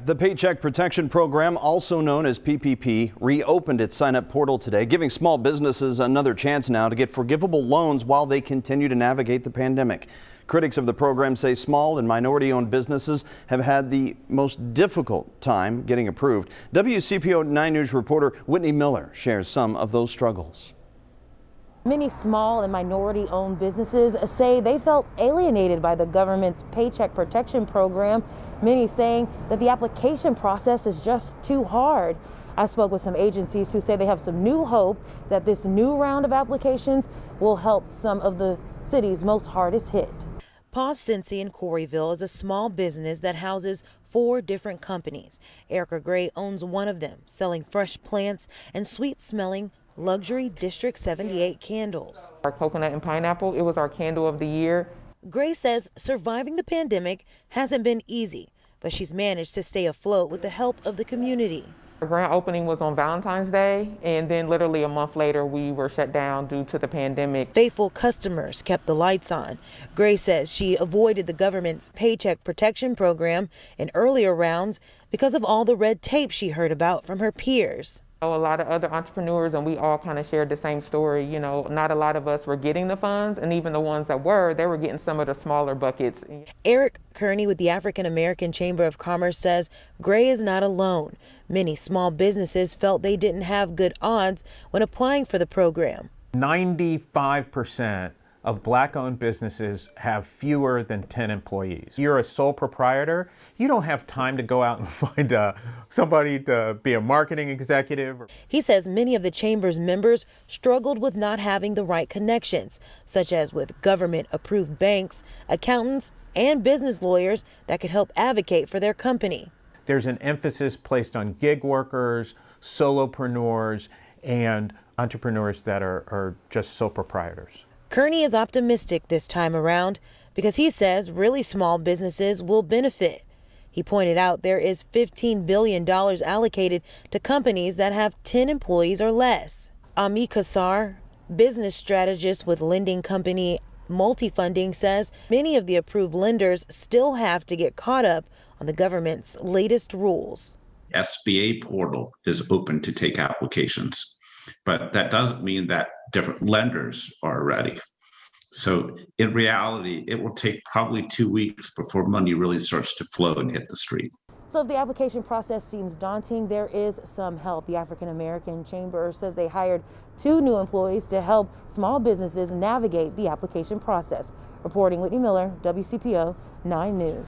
The Paycheck Protection Program, also known as PPP, reopened its sign-up portal today, giving small businesses another chance now to get forgivable loans while they continue to navigate the pandemic. Critics of the program say small and minority-owned businesses have had the most difficult time getting approved. WCPO 9 News reporter Whitney Miller shares some of those struggles. Many small and minority-owned businesses say they felt alienated by the government's Paycheck Protection Program, many saying that the application process is just too hard. I spoke with some agencies who say they have some new hope that this new round of applications will help some of the city's most hardest hit. Paws Cincy in Corryville is a small business that houses 4 different companies. Erica Gray owns one of them, selling fresh plants and sweet-smelling luxury District 78 candles. Our coconut and pineapple, it was our candle of the year. Gray says surviving the pandemic hasn't been easy, but she's managed to stay afloat with the help of the community. Our grand opening was on Valentine's Day, and then literally a month later we were shut down due to the pandemic. Faithful customers kept the lights on. Gray says she avoided the government's Paycheck Protection Program in earlier rounds because of all the red tape she heard about from her peers. A lot of other entrepreneurs, and we all kind of shared the same story. You know, not a lot of us were getting the funds, and even the ones that were, they were getting some of the smaller buckets. Eric Kearney with the African American Chamber of Commerce says Gray is not alone. Many small businesses felt they didn't have good odds when applying for the program. 95% of Black-owned businesses have fewer than 10 employees. You're a sole proprietor, you don't have time to go out and find somebody to be a marketing executive. He says many of the chamber's members struggled with not having the right connections, such as with government-approved banks, accountants, and business lawyers that could help advocate for their company. There's an emphasis placed on gig workers, solopreneurs, and entrepreneurs that are just sole proprietors. Kearney is optimistic this time around because he says really small businesses will benefit. He pointed out there is $15 billion allocated to companies that have 10 employees or less. Ami Kassar, business strategist with lending company Multifunding, says many of the approved lenders still have to get caught up on the government's latest rules. SBA portal is open to take applications, but that doesn't mean that different lenders are ready. So in reality, it will take probably 2 weeks before money really starts to flow and hit the street. So if the application process seems daunting, there is some help. The African American Chamber says they hired 2 new employees to help small businesses navigate the application process. Reporting Whitney Miller, WCPO 9 News.